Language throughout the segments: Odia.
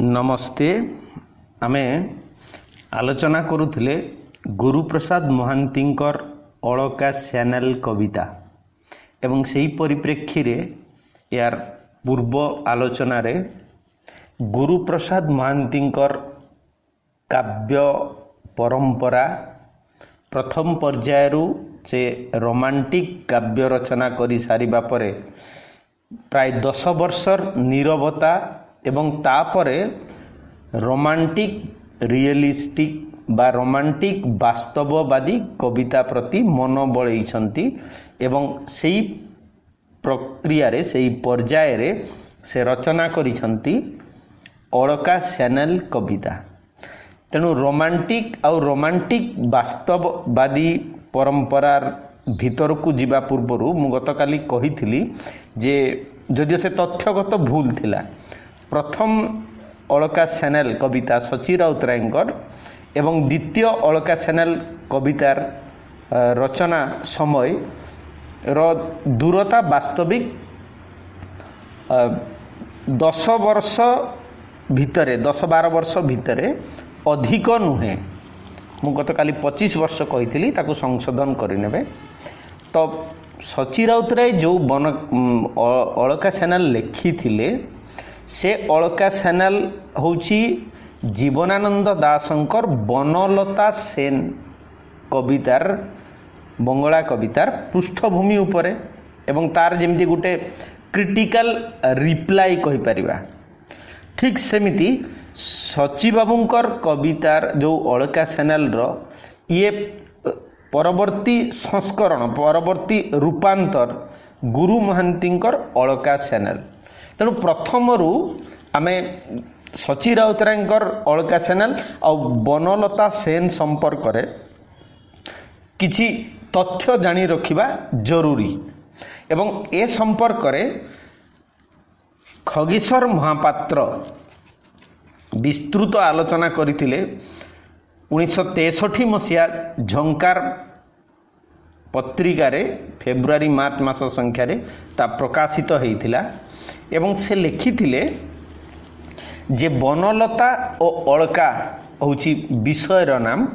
नमस्ते। आमे आलोचना करुथिले गुरुप्रसाद महांतींकर अलका चैनल कविता एवं सही परिप्रेक्षी रे यार पूर्व आलोचना रे गुरुप्रसाद महांतींकर काव्य परंपरा प्रथम पर्यायरु से रोमांटिक काव्य रचना करी सारिबा परे प्राय 10 वर्षर नीरवता एवं तापरे रोमांटिक रियलिस्टिक बा रोमांटिक वास्तववादी कविता प्रति मन बळैछंती एवं सेही प्रक्रिया रे सेही पर्याय रे से रचना करिछंती अलका चैनल कविता। तेणु रोमांटिक रोमांटिक वास्तववादी परंपरार भीतर को जीवा पूर्वरु मु गतकाली कहिथिली जे जदि से तथ्यगत भूल थिला। प्रथम अलका चैनल कविता सची राउतरायंकर एवं द्वितीय अलका चैनल कवितार रचना समय रो दूरता वास्तविक 10 वर्ष भितरे 10-12 वर्ष भितरे अधिक नुहे। मु गतकाली 25 वर्ष कही ताकू संशोधन करने। तो सची राउतराय जो अलका चैनल लिखी थिले से अलका चैनल होची जीवनानंद दासंकर बनलता सेन कवितार बंगला कवितार पृष्ठभूमि उपरे एवं तार जेमती गुटे क्रिटिकल रिप्लाई कहि परिबा। ठीक सेमिति सची बाबूंकर कवितार जो अलका चैनल रो ये परवर्ती संस्करण परवर्ती रूपांतर गुरु महांतींकर अलका चैनल। तेणु प्रथम रु आमे सची राउतरायंकर अलका चैनल और बनलता सेन संपर्क रे किछि तथ्य जानी रखिबा जरूरी एवं ए संपर्क रे खगेश्वर महापात्र विस्तृत आलोचना करथिले। 1963 मसीहा झंकार पत्रिका रे फेब्रुआरी मार्च मास संख्या रे ता प्रकाशित हेइथिला एवं से लिखिथिले जे बनलता और अलका होची विषयर नाम।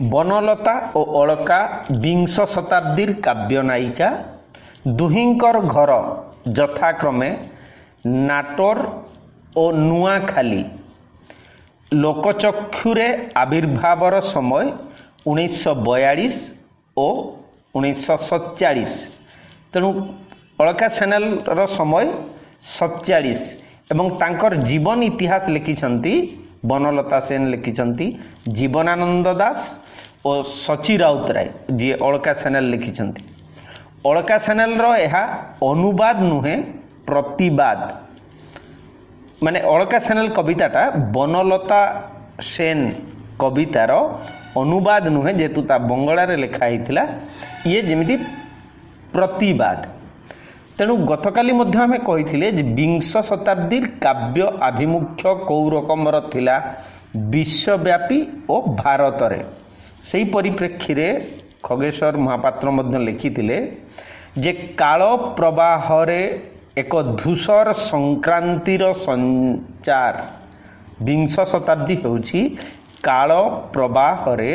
बनलता और अलका 20 शताब्दीर काव्य नायिका। दुहिंकर घर यथाक्रमे नाटोर और नुआखाली। लोकचक्षुरे आविर्भावर समय 1942 और 1947। तेणु अलका चैनल रो समय 47 एवं तांकर जीवन इतिहास लिखिछंती बनलता सेन लिखिछंती जीवनानंद दास और सची राउतराय जी अलका चैनल लिखिछंती। अलका चैनल रो एहा अनुवाद नुहे प्रतिवाद माने अलका चैनल कविताटा बनलता सेन कवितार अनुवाद नुहे जेतु ता बंगला रे लिखा हिथिला ये जेमिति प्रतिवाद। तेणु गतकाली मध्य आमे कहिथिले जे 20 शताब्दीर काव्य आभिमुख्य कौ रकमर थिला विश्वव्यापी और भारत रे। सेही परिप्रेक्षी रे खगेश्वर महापात्र मध्य लिखिथिले जे काल प्रवाह रे एक धूसर संक्रांतिर संचार। 20 शताब्दी होउची काल प्रवाह रे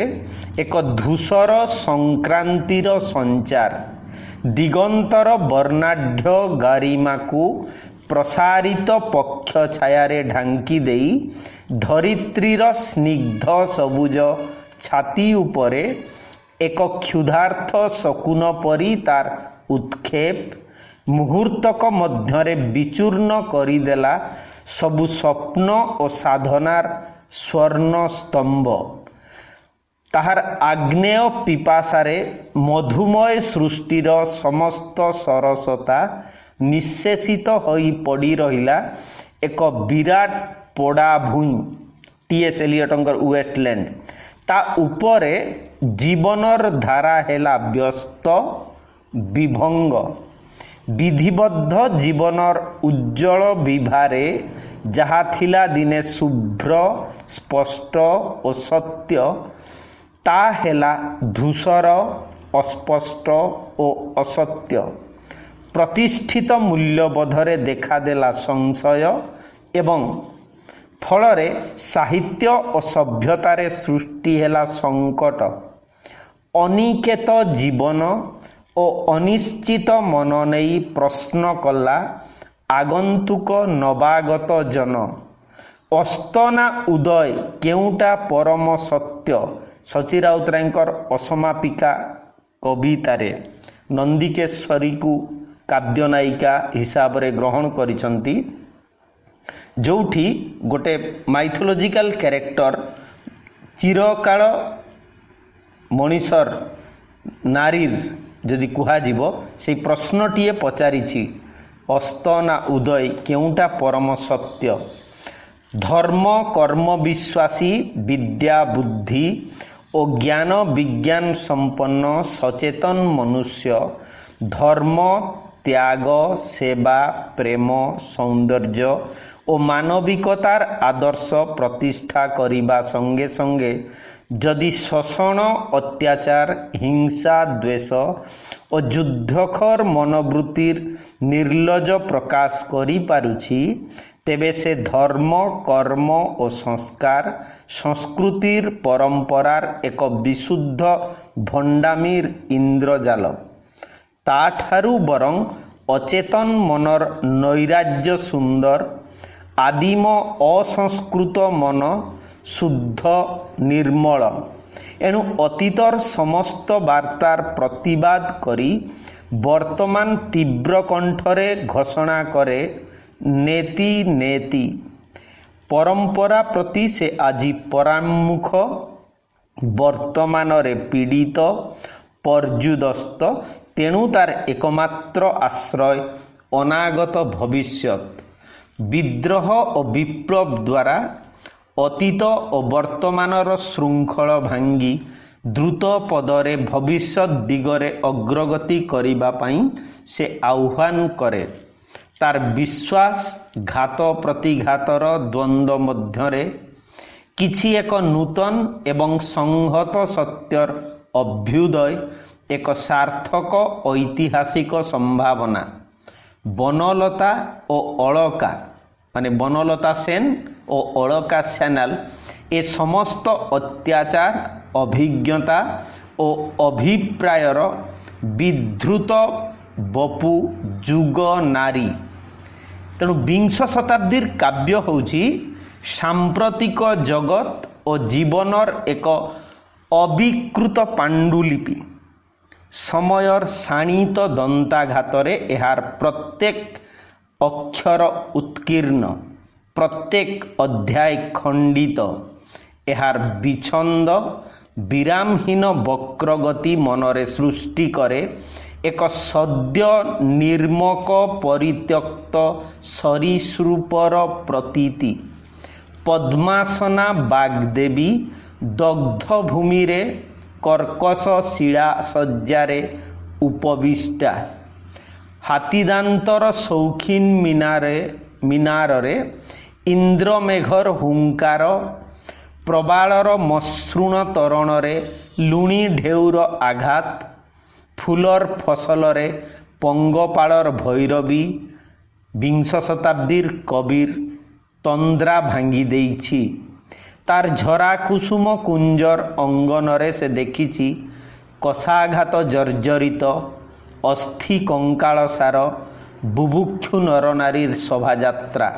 एक धूसर संक्रांतिर संचार। दिगंतर वर्णाढ्य गारिमा को प्रसारित पक्ष छायारे ढांकी देई धरित्रीर स्निग्ध सबुज छाती उपरे एक क्षुधार्थ शकुन परी तार उत्क्षेप मुहूर्तक मध्यरे विचूर्ण करिदेला सबु स्वप्न और साधनार स्वर्ण स्तंभ। ताहार आग्नेय पिपासारे मधुमय सृष्टिर समस्त सरसता निशेषित होई पड़ी रहिला एक विराट पोड़ा भूई। टी.एस. एलियटंकर वेस्टलैंड ता उपरे जीवनर धारा हेला व्यस्त विभंग। विधिबद्ध जीवनर उज्जवल विभारे जहा थिला दिने शुभ्र स्पष्ट और सत्य ता हेला धूसर अस्पष्ट और असत्य। प्रतिष्ठित मूल्यबोधरे देखादेला संशय एवं ଫଳରେ ସାହିତ୍ୟ ଓ ସଭ୍ୟତାରେ ସୃଷ୍ଟି ହେଲା ସଙ୍କଟ। ଅନିକେତ ଜୀବନ ଓ ଅନିଶ୍ଚିତ ମନ ନେଇ ପ୍ରଶ୍ନ କଲା ଆଗନ୍ତୁକ ନବାଗତ ଜନ। ଅସ୍ତ ନା ଉଦୟ କେଉଁଟା ପରମ ସତ୍ୟ। ସଚୀ ରାଉତରାୟଙ୍କର ଅସମାପିକା କବିତାରେ ନନ୍ଦିକେଶ୍ୱରୀକୁ କାବ୍ୟ ନାୟିକା ହିସାବରେ ଗ୍ରହଣ କରିଛନ୍ତି, ଯେଉଁଠି ଗୋଟେ ମାଇଥୋଲୋଜିକାଲ କ୍ୟାରେକ୍ଟର ଚିରକାଳ ମଣିଷର ନାରୀର ଯଦି କୁହାଯିବ ସେଇ ପ୍ରଶ୍ନଟିଏ ପଚାରିଛି, ଅସ୍ତ ନା ଉଦୟ କେଉଁଟା ପରମ ସତ୍ୟ। ଧର୍ମ କର୍ମ ବିଶ୍ୱାସୀ ବିଦ୍ୟା ବୁଦ୍ଧି ଓ ଜ୍ଞାନ ବିଜ୍ଞାନ ସମ୍ପନ୍ନ ସଚେତନ ମନୁଷ୍ୟ ଧର୍ମ ତ୍ୟାଗ ସେବା ପ୍ରେମ ସୌନ୍ଦର୍ଯ୍ୟ ଓ ମାନବିକତାର ଆଦର୍ଶ ପ୍ରତିଷ୍ଠା କରିବା ସଙ୍ଗେ ସଙ୍ଗେ ଯଦି ଶୋଷଣ ଅତ୍ୟାଚାର ହିଂସା ଦ୍ୱେଷ ଓ ଯୁଦ୍ଧଖୋର ମନୋବୃତ୍ତିର ନିର୍ଲଜ ପ୍ରକାଶ କରିପାରୁଛି, ତେବେ ସେ ଧର୍ମ କର୍ମ ଓ ସଂସ୍କାର ସଂସ୍କୃତିର ପରମ୍ପରାର ଏକ ବିଶୁଦ୍ଧ ଭଣ୍ଡାମିର ଇନ୍ଦ୍ରଜାଲ। ତାଠାରୁ ବରଂ ଅଚେତନ ମନର ନୈରାଜ୍ୟ ସୁନ୍ଦର ଆଦିମ ଅସଂସ୍କୃତ ମନ ଶୁଦ୍ଧ ନିର୍ମଳ। ଏଣୁ ଅତୀତର ସମସ୍ତ ବାର୍ତ୍ତାର ପ୍ରତିବାଦ କରି ବର୍ତ୍ତମାନ ତୀବ୍ର କଣ୍ଠରେ ଘୋଷଣା କରେ ନେତି ନେତି। ପରମ୍ପରା ପ୍ରତି ସେ ଆଜି ପରାନ୍ମୁଖ, ବର୍ତ୍ତମାନରେ ପୀଡ଼ିତ ପର୍ଯ୍ୟୁଦସ୍ତ। ତେଣୁ ତାର ଏକମାତ୍ର ଆଶ୍ରୟ ଅନାଗତ ଭବିଷ୍ୟତ। ବିଦ୍ରୋହ ଓ ବିପ୍ଳବ ଦ୍ୱାରା ଅତୀତ ଓ ବର୍ତ୍ତମାନର ଶୃଙ୍ଖଳ ଭାଙ୍ଗି ଦ୍ରୁତ ପଦରେ ଭବିଷ୍ୟତ ଦିଗରେ ଅଗ୍ରଗତି କରିବା ପାଇଁ ସେ ଆହ୍ୱାନ କରେ। ତାର ବିଶ୍ୱାସ ଘାତ ପ୍ରତିଘାତର ଦ୍ୱନ୍ଦ୍ୱ ମଧ୍ୟରେ କିଛି ଏକ ନୂତନ ଏବଂ ସଂହତ ସତ୍ୟର ଅଭ୍ୟୁଦୟ ଏକ ସାର୍ଥକ ଐତିହାସିକ ସମ୍ଭାବନା। ବନଲତା ଓ ଅଳକା ମାନେ ବନଲତା ସେନ ଓ ଅଳକା ସାନ୍ୟାଲ ଏ ସମସ୍ତ ଅତ୍ୟାଚାର ଅଭିଜ୍ଞତା ଓ ଅଭିପ୍ରାୟର ବିଧୃତ ବପୁ ଯୁଗ ନାରୀ। ତେଣୁ ବିଂଶ ଶତାବ୍ଦୀର କାବ୍ୟ ହେଉଛି ସାମ୍ପ୍ରତିକ ଜଗତ ଓ ଜୀବନର ଏକ ଅବିକୃତ ପାଣ୍ଡୁଲିପି। ସମୟର ଶାଣିତ ଦନ୍ତାଘାତରେ ଏହାର ପ୍ରତ୍ୟେକ ଅକ୍ଷର ଉତ୍କୀର୍ଣ୍ଣ, ପ୍ରତ୍ୟେକ ଅଧ୍ୟାୟ ଖଣ୍ଡିତ। ଏହାର ବିଚ୍ଛନ୍ଦ ବିରାମହୀନ ବକ୍ରଗତି ମନରେ ସୃଷ୍ଟି କରେ ଏକ ସଦ୍ୟ ନିର୍ମକ ପରିତ୍ୟକ୍ତ ସରୀସୃପର ପ୍ରତୀତି। ପଦ୍ମାସନା ବାଗ୍ଦେବୀ ଦଗ୍ଧ ଭୂମିରେ କର୍କଶ ଶିଳା ଶଯ୍ୟାରେ ଉପବିଷ୍ଟା। ହାତୀଦାନ୍ତର ସୌଖିନ ମିନାରରେ ଇନ୍ଦ୍ରମେଘର ହୁଙ୍କାର, ପ୍ରବାଳର ମସୃଣ ତୋରଣରେ ଲୁଣି ଢେଉର ଆଘାତ, ଫୁଲର ଫସଲରେ ପଙ୍ଗପାଳର ଭୈରବୀ। ବିଂଶ ଶତାବ୍ଦୀର କବିର ତନ୍ଦ୍ରା ଭାଙ୍ଗି ଦେଇଛି। ତାର ଝରା କୁସୁମ କୁଞ୍ଜର ଅଙ୍ଗନରେ ସେ ଦେଖିଛି କଷାଘାତ ଜର୍ଜରିତ ଅସ୍ଥି କଙ୍କାଳସାର ବୁଭୁକ୍ଷୁ ନରନାରୀର ଶୋଭାଯାତ୍ରା।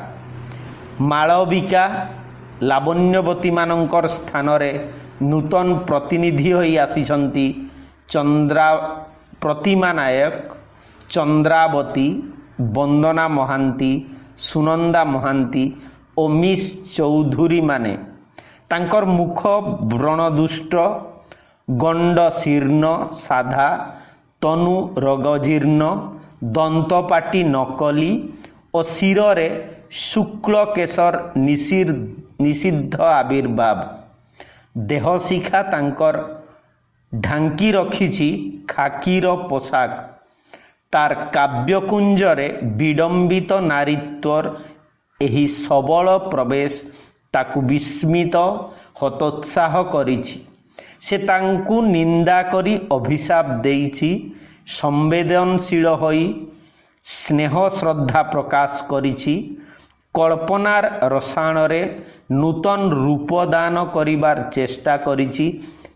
ମାଳବିକା ଲାବଣ୍ୟବତୀମାନଙ୍କର ସ୍ଥାନରେ ନୂତନ ପ୍ରତିନିଧି ହୋଇ ଆସିଛନ୍ତି ପ୍ରତିମା ନାୟକ, ଚନ୍ଦ୍ରାବତୀ, ବନ୍ଦନା ମହାନ୍ତି, ସୁନନ୍ଦା ମହାନ୍ତି ଓ ମିସ୍ ଚୌଧୁରୀମାନେ। ତାଙ୍କର ମୁଖ ବ୍ରଣଦୁଷ୍ଟ, ଗଣ୍ଡ ଶୀର୍ଣ୍ଣ ସାଧା, ତନୁ ରୋଗଜୀର୍ଣ୍ଣ, ଦନ୍ତପାଟି ନକଲି ଓ ଶିରରେ ଶୁକ୍ଳ କେଶର ନିଷିଦ୍ଧ ଆବିର୍ଭାବ। ଦେହଶିଖା ତାଙ୍କର ଢାଙ୍କି ରଖିଛି ଖାକିର ପୋଷାକ। ତାର କାବ୍ୟକୁଞ୍ଜରେ ବିଡ଼ମ୍ବିତ ନାରୀତ୍ୱର ଏହି ସବଳ ପ୍ରବେଶ ତାକୁ ବିସ୍ମିତ ହତୋତ୍ସାହ କରିଛି। ସେ ତାଙ୍କୁ ନିନ୍ଦା କରି ଅଭିଶାପ ଦେଇଛି। ସମ୍ବେଦନଶୀଳ ହୋଇ ସ୍ନେହ ଶ୍ରଦ୍ଧା ପ୍ରକାଶ କରିଛି। कल्पनार रसायन नूतन रूपदान करिबार चेष्टा करिछि।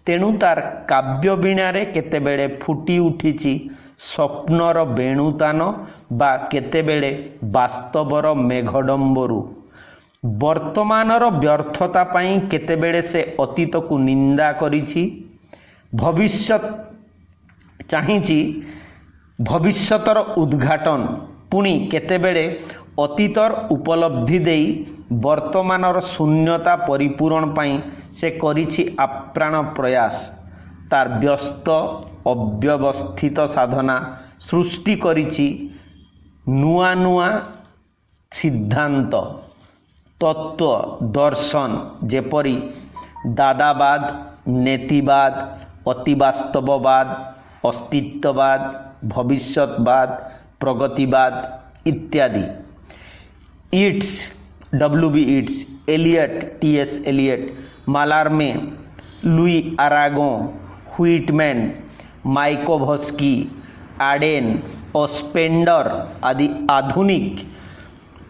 तेणु तार काव्य वीणारे केतेबेले फुटी उठिछि स्वप्नर वेणुतान बा केतेबेले वास्तवर मेघडम्बरू। वर्तमानर व्यर्थता पाई केतेबेले से अतीत को निंदा करिछि। भविष्यत चाहिछि भविष्यतर उद्घाटन पुणी केतेबेले अतीतर उपलब्धि देई वर्तमानर शून्यता परिपूरण पाई से करिछि आप्राण प्रयास। तार व्यस्त अव्यवस्थित साधना सृष्टि करिछि नुआ नुआ सिद्धांत तत्व दर्शन जेपरी दादाबाद, नेतिबाद, अतिवास्तववाद, अस्तित्ववाद, भविष्यतवाद, प्रगतिवाद इत्यादि। Yeats W.B. Yeats, Eliot T.S. Eliot, Mallarme, Louis Aragon, Whitman, Mayakovsky, Auden और स्पेंडर आदि आधुनिक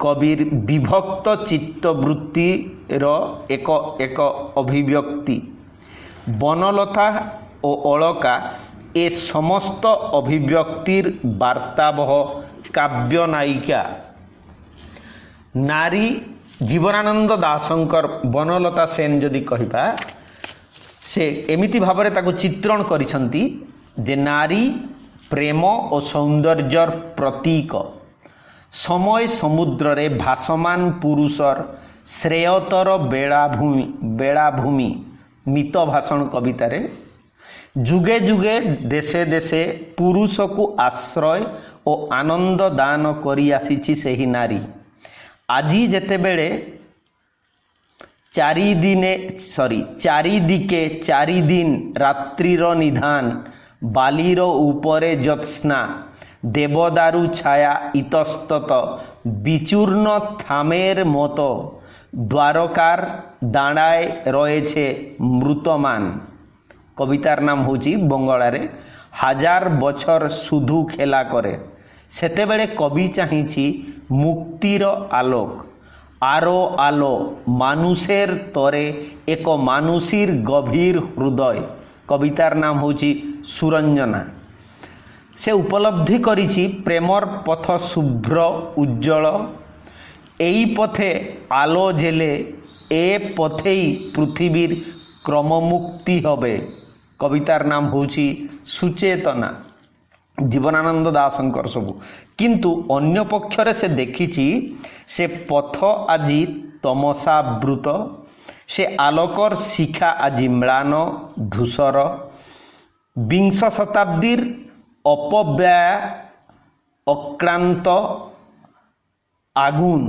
कविर विभक्त चित्तवृत्तिर एक एक अभिव्यक्ति। बनलता और अलका ए समस्त अभिव्यक्तिर वार्ताबह काव्य नायिका। नारी जीवनानंद दासंकर बनलता सेन जदि कहिबा से एमिति भावरे ताको चित्रण करिसंती जे नारी प्रेम और सौंदर्यर प्रतीक। समय समुद्र रे भासमान पुरुषर श्रेयतर बेलाभूमि मित भाषण कवितारे जुगे जुगे देशे देशे पुरुष को आश्रय और आनंद दान करी आसीछि सेही नारी। आजी जेतेबेले चारिदिके चारिदिन रात्रिर निधान बालीर उपरे ज्योत्स्ना देवदारु छाया इतस्तत विचूर्ण थामेर मतो द्वारकार दाँड़ाय रयेछे मृतमान। कवितार नाम होची बंगलारे हजार बछर सुधु खेला करे। सेतेबेले कवि चाहिछि मुक्तिर आलोक आरो आलो मानुषेर तरे एक मानुषीर गभीर हृदय। कवितार नाम होची सुरंजना। से उपलब्धि करिछि प्रेमर पथ शुभ्र उज्जवल। एई पथे आलो जेले ए पथेई पृथिवीर क्रममुक्ति हबे। कवितार नाम होची सुचेतना। जीवनानंद दासंकर सबू किंतु अन्य पक्षरे से देखिछि से पथ आजी तमसावृत। से आलोकर शिखा आजी म्लान धूसर। विंश शताब्दीर अपव्यय अक्रांत आगुन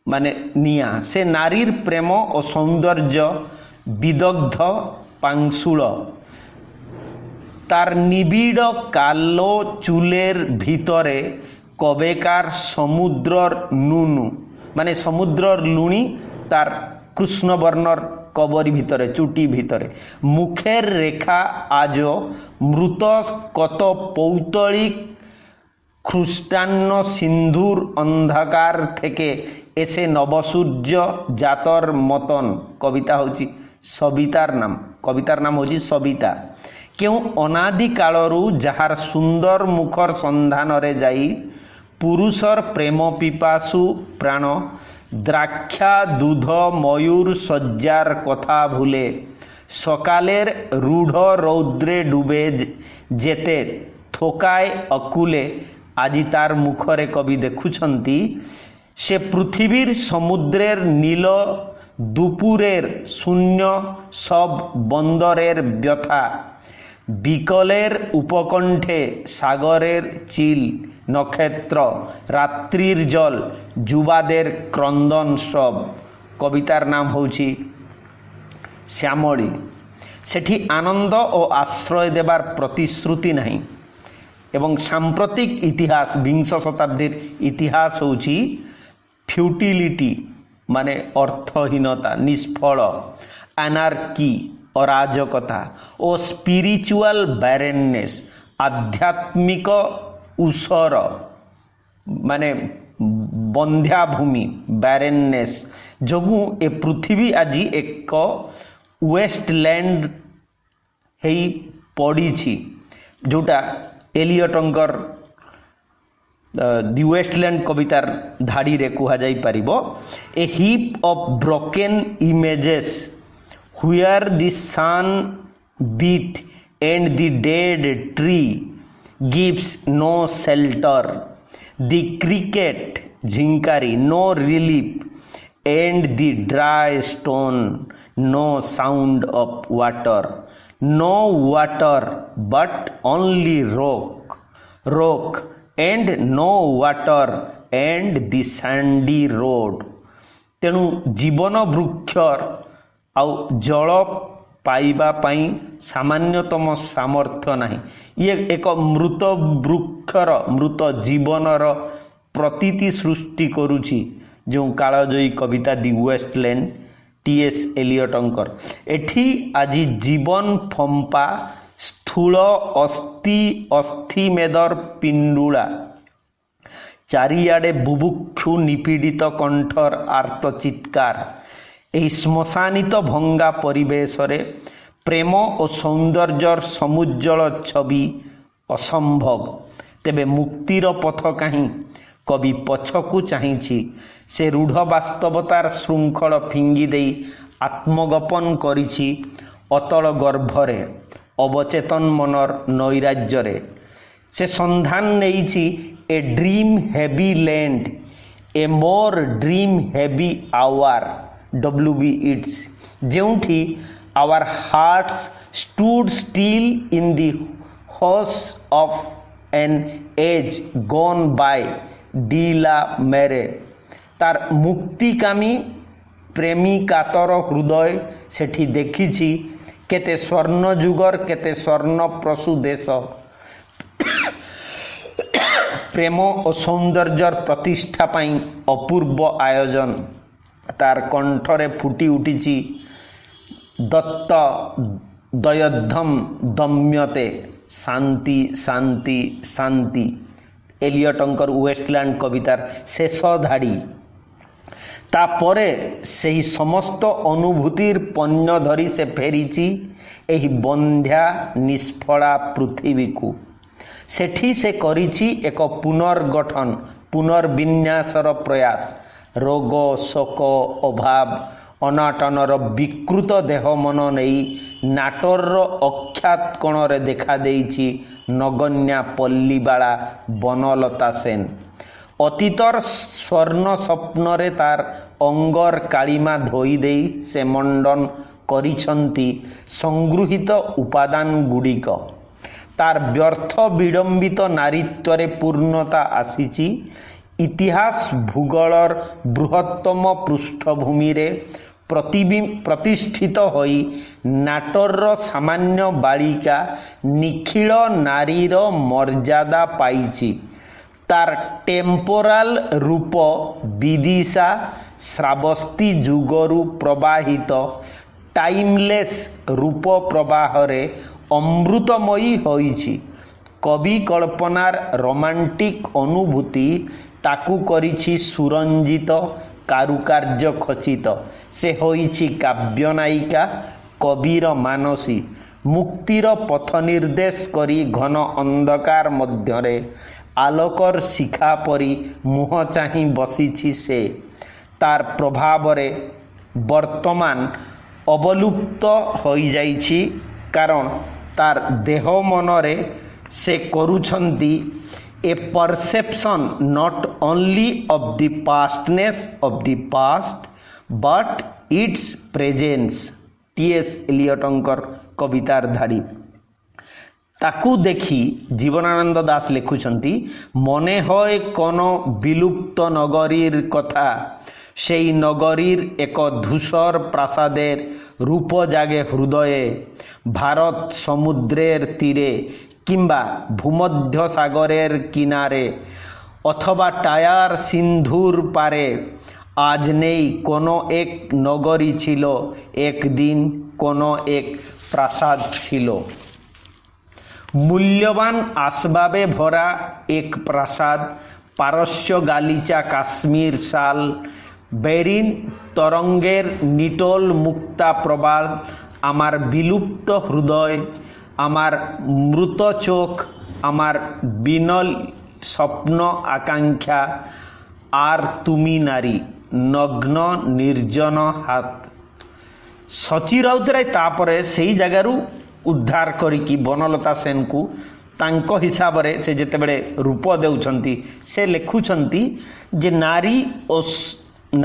माने निया। से नारीर प्रेम और सौंदर्य विदग्ध पांशुल। तार निबिड़ कालो चूलेर भितरे कबेकार समुद्रर नुनु माने समुद्रर लुणी तार कृष्ण वर्णर कबरी भितरे चुटी भितरे। मुखेर रेखा आजो मृत कत पौतलिक ख्रिस्टान्न सिंधुर अंधकार थेके एसे नवसूर्य जातर मतन। कविता होची सवितार नाम। कवितार नाम होची सविता। क्यों अनादि कालरू जहार सुंदर मुखर संधान रे जाई पुरुषर प्रेम पिपासु प्राण द्राक्षा दूध मयूर सज्जार कथा भूले सकालेर रूढ़ रौद्रे डूबे जेते थोकाय अकुले। आजी तार मुखरे कवि देखुछंती से पृथिवीर समुद्रेर नील दुपुरेर शून्य सब बंदरेर व्यथा बिकलेर उपकंठे सागरेर चिल नक्षत्र रात्रिर जल जुबादेर क्रंदन सब। कवितार नाम होची श्यामली। सेठी आनंद और आश्रय देवार प्रतिश्रुति नहीं एवं सांप्रतिक इतिहास विंश शताब्दीर इतिहास होची फ्यूटिलिटी माने अर्थहीनता निष्फल एनार्की अराजकता और स्पिरिचुअल बैरेननेस आध्यात्मिक ऊसर माने बंध्या भूमि बैरेननेस जोगु ए पृथ्वी आज एक वेस्टलैंड हेई पड़ी जोटा एलियटंकर दि वेस्टलैंड कवितार धाड़ी रे कुहा जाई परिबो a heap of broken images where the sun beat and the dead tree gives no shelter the cricket झिंकारी no relief and the dry stone no sound of water no water but only rock and no water and the sandy road। तेणु जीवन वृक्ष आउ जल पाइबा पाई सामान्यतम सामर्थ्य नाही। ये एक मृत वृक्षर मृत जीवनर प्रतीति सृष्टि करुछि जो कालजयी कविता दि वेस्टलैंड टीएस एलियटंकर। एठी आज जीवन फंपा स्थूल अस्थि मेदर पिंडुला चारिआडे बुभुक्षु निपीड़ित कंठर आर्त चित्कार एही श्मशानित भंगा परिवेश रे प्रेम और सौंदर्यर समुज्जल छवि असंभव। तेबे मुक्तिर पथ कहीं कवि पछकु चाहिछि से रूढ़ वास्तवतार श्रृंखल फिंगी देई आत्मगोपन करिछि अतल गर्भरे अवचेतन मनर नैराज्यरे से संधान नेइछि a dream heavy land a more dream heavy hour WB Yeats जेउठी our hearts stood still in the hush of an age gone by डीला मेरे तार मुक्तिकामी प्रेमी कातर हृदय सेठी देखिछि केते स्वर्ण जुगर केते स्वर्ण प्रसु देश प्रेम और सौंदर्यर प्रतिष्ठा पाई अपूर्व आयोजन तार कंठरे फुटी उठिछि दत्त दयद्धम दम्यते शांति शांति शांति। एलियटंकर वेस्टलैंड कवितार शेष धाड़ी तापरे सेही समस्त अनुभूतिर पन्य धरी से फेरीची एही बंध्या निष्फला पृथ्वी को सेठी से करिछि एक पुनर्गठन पुनर्विन्यासर प्रयास रोग शोक अभाव अनाटनर विकृत देह मन नहीं नाटर अख्यात कणरे देखा देइछि नगन्या पल्लीबाला बनलता सेन अतीतर स्वर्ण स्वप्नरे तार अंगर कालीमा धोई देई से मंडन करिछंती संगृहित उपादान गुड़िक तार व्यर्थ विडंबित नारीत्वरे पूर्णता आसीची इतिहास भूगोलर बृहत्तम पृष्ठभूमि रे प्रतिष्ठित होई नाटर सामान्य बालिका निखिल नारीर मर्यादा पाइची तार टेम्पोराल रूप विदिशा श्रावस्ती जुगरु प्रवाहित टाइमलेस रूप प्रवाहरे अमृतमयी होइछि कवि कल्पनार रोमांटिक अनुभूति ताकू करिछि सुरंजित कारुकार्य खचित से होइछि काव्यनायिका कविर मानसी मुक्तिर पथ निर्देश करी घन अंधकार मध्यरे आलोकर शिखा परी मुह चाही बसिछि से तार प्रभावरे वर्तमान अवलुप्त होई जाइछि कारण तार देह मनरे से करुछंती a perception not only of the pastness of the past but its presence. TS एलियटंकर कवितार धाड़ी ताकू देखी जीवनानंद दास लिखुछंती मने होय कोनो विलुप्त नगरीर कथा सेई नगरीर एक धूसर प्रासादेर रूप जागे हृदये भारत समुद्रेर तीरे किंबा भूमध्य सागरेर किनारे अथवा टायार सिंधुर पारे आज नेई कोनो एक नगरी छिलो एक दिन कोनो एक प्रासाद छिलो मूल्यवान आसबाबे भरा एक प्रासाद পারস্য গালিচা কাশ্মীর শাল, বেরিন তরঙ্গের নিটোল মুক্তা প্রবাল, আমার বিলুপ্ত হৃদয়, আমার মৃত চোখ, আমার বিনল স্বপ্ন আকাঙ্ক্ষা, আর তুমি নারী, নগ্ন ନିର୍ଜନ ହାତ। ସଚି ରାଉତରାୟ ତାପରେ ସେଇ ଜାଗାରୁ ଉଦ୍ଧାର କରିକି ବନଲତା ସେନକୁ ତାଙ୍କ ହିସାବରେ ସେ ଯେତେବେଳେ ରୂପ ଦେଉଛନ୍ତି ସେ ଲେଖୁଛନ୍ତି ଯେ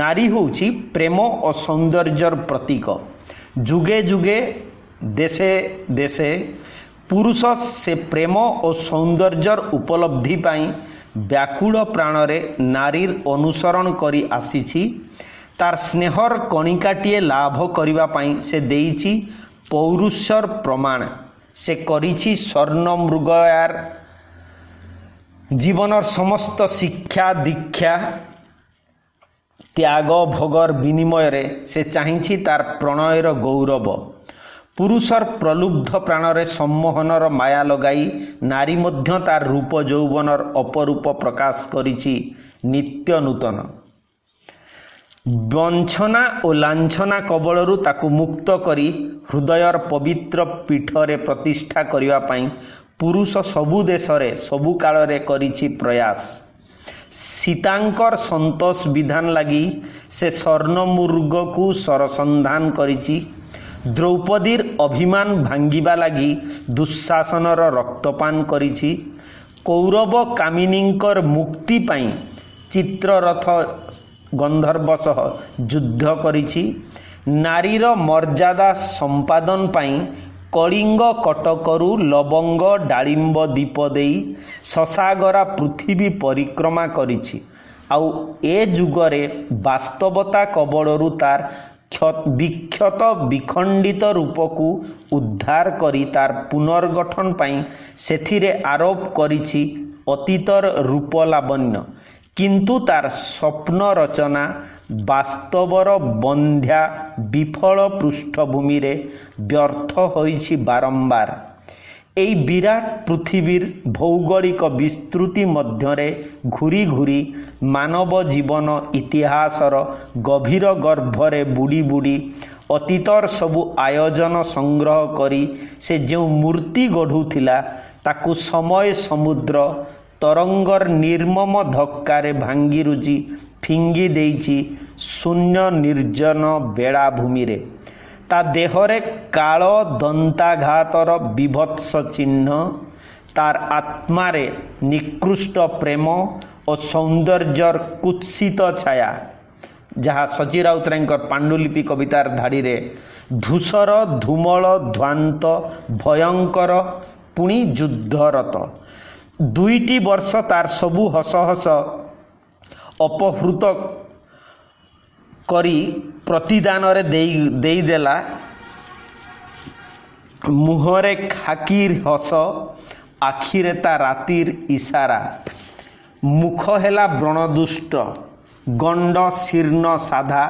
ନାରୀ ହେଉଛି ପ୍ରେମ ଓ ସୌନ୍ଦର୍ଯ୍ୟର ପ୍ରତୀକ। ଯୁଗେ ଯୁଗେ ଦେଶେ ଦେଶେ ପୁରୁଷ ସେ ପ୍ରେମ ଓ ସୌନ୍ଦର୍ଯ୍ୟର ଉପଲବ୍ଧି ପାଇଁ ବ୍ୟାକୁଳ ପ୍ରାଣରେ ନାରୀର ଅନୁସରଣ କରି ଆସିଛି। ତାର ସ୍ନେହର କଣିକାଟିଏ ଲାଭ କରିବା ପାଇଁ ସେ ଦେଇଛି ପୌରୁଷର ପ୍ରମାଣ। ସେ କରିଛି ସ୍ୱର୍ଣ୍ଣ ମୃଗୟାର ଜୀବନର ସମସ୍ତ ଶିକ୍ଷା ଦୀକ୍ଷା ତ୍ୟାଗ ଭୋଗର ବିନିମୟରେ ସେ ଚାହିଁଛି ତାର ପ୍ରଣୟର ଗୌରବ। ପୁରୁଷର ପ୍ରଲୁବ୍ଧ ପ୍ରାଣରେ ସମ୍ମୋହନର ମାୟା ଲଗାଇ ନାରୀ ମଧ୍ୟ ତାର ରୂପ ଯୌବନର ଅପରୂପ ପ୍ରକାଶ କରିଛି ନିତ୍ୟ ନୂତନ। ବଞ୍ଚନା ଓ ଲାଞ୍ଛନା କବଳରୁ ତାକୁ ମୁକ୍ତ କରି ହୃଦୟର ପବିତ୍ର ପୀଠରେ ପ୍ରତିଷ୍ଠା କରିବା ପାଇଁ ପୁରୁଷ ସବୁ ଦେଶରେ ସବୁ କାଳରେ କରିଛି ପ୍ରୟାସ। ସୀତାଙ୍କର ସନ୍ତୋଷ ବିଧାନ ଲାଗି ସେ ସ୍ୱର୍ଣ୍ଣମୃଗକୁ ସରସନ୍ଧାନ କରିଛି। ଦ୍ରୌପଦୀର ଅଭିମାନ ଭାଙ୍ଗିବା ଲାଗି ଦୁଃଶାସନର ରକ୍ତପାନ କରିଛି। କୌରବ କାମିନୀଙ୍କର ମୁକ୍ତି ପାଇଁ ଚିତ୍ରରଥ ଗନ୍ଧର୍ବ ସହ ଯୁଦ୍ଧ କରିଛି। ନାରୀର ମର୍ଯ୍ୟାଦା ସମ୍ପାଦନ ପାଇଁ କଳିଙ୍ଗ କଟକରୁ ଲବଙ୍ଗ ଡାଳିମ୍ବ ଦୀପ ଦେଇ ଶଶାଗରା ପୃଥିବୀ ପରିକ୍ରମା କରିଛି। ଆଉ ଏ ଯୁଗରେ ବାସ୍ତବତା କବଳରୁ ତାର ବିକ୍ଷତ ବିଖଣ୍ଡିତ ରୂପକୁ ଉଦ୍ଧାର କରି ତାର ପୁନର୍ଗଠନ ପାଇଁ ସେଥିରେ ଆରୋପ କରିଛି ଅତୀତର ରୂପ ଲାବଣ୍ୟ। କିନ୍ତୁ ତାର ସ୍ୱପ୍ନ ରଚନା ବାସ୍ତବର ବନ୍ଧ୍ୟା ବିଫଳ ପୃଷ୍ଠଭୂମିରେ ବ୍ୟର୍ଥ ହୋଇଛି ବାରମ୍ବାର। এই ବିରାଟ ପୃଥିବୀର ଭୌଗୋଳିକ ବିସ୍ତୃତି ମଧ୍ୟରେ ଘୁରି ଘୁରି ମାନବ ଜୀବନ ଇତିହାସର ଗଭୀର ଗର୍ଭରେ ବୁଡ଼ି ବୁଡ଼ି ଅତୀତର ସବୁ ଆୟୋଜନ ସଂଗ୍ରହ କରି ସେ ଯେଉଁ ମୂର୍ତ୍ତି ଗଢ଼ୁଥିଲା ତାକୁ ସମୟ ସମୁଦ୍ର ତରଙ୍ଗର ନିର୍ମମ ଧକ୍କାରେ ଭାଙ୍ଗିରୁଜି ଫିଙ୍ଗି ଦେଇଛି ଶୂନ୍ୟ ନିର୍ଜନ ବେଳାଭୂମିରେ। ତା ଦେହରେ କାଳ ଦନ୍ତାଘାତର ବିଭତ୍ସ ଚିହ୍ନ, ତାର ଆତ୍ମାରେ ନିକୃଷ୍ଟ ପ୍ରେମ ଓ ସୌନ୍ଦର୍ଯ୍ୟର କୁତ୍ସିତ ଛାୟା, ଯାହା ସଚି ରାଉତରାୟଙ୍କର ପାଣ୍ଡୁଲିପି କବିତାର ଧାଡ଼ିରେ ଧୂସର ଧୂମଳ ଧ୍ୱାନ୍ତ ଭୟଙ୍କର ପୁଣି ଯୁଦ୍ଧରତ। 2ଟି ବର୍ଷ ତାର ସବୁ ହସ ହସ ଅପହୃତ କରି ପ୍ରତିଦାନରେ ଦେଇଦେଲା। ମୁହଁରେ ଖାକିର ହସ, ଆଖିରେ ତା ରାତିର ଇସାରା। ମୁଖ ହେଲା ବ୍ରଣଦୁଷ୍ଟ, ଗଣ୍ଡ ଶୀର୍ଣ୍ଣ ସାଧା,